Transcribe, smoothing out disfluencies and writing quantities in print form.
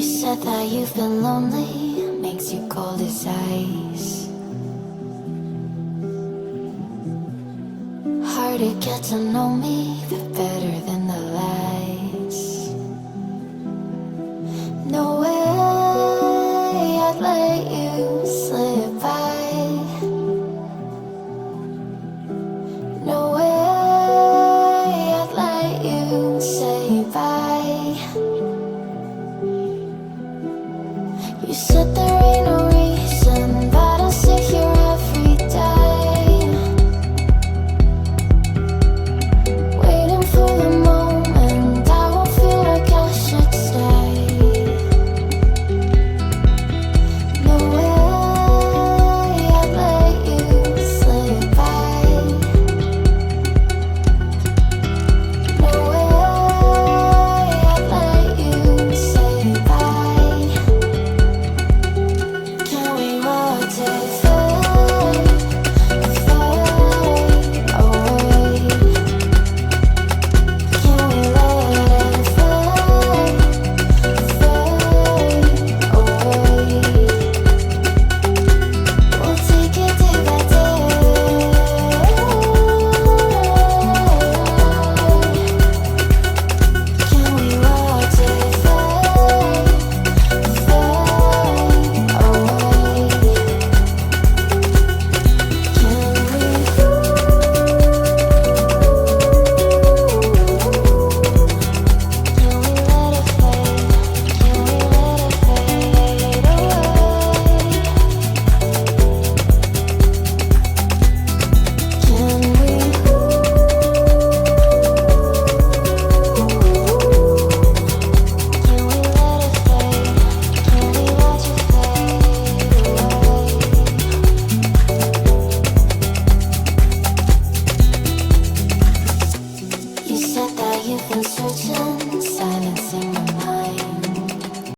said that you've been lonely, makes you cold as ice. Hard to get to know me, but better than the lies. No way I'd let you slip by. No way I'd let you say bye. You said there ain't no reason, but I'll sit here every day, waiting for the moment I won't feel like I should stay. No way I'd let you slip by. No way I'd let you say bye. Can we watch it fade, fade away? Can we let it fade, fade away? We'll take it day by day. Can we watch it fade, fade away? You said that you've been searching, silencing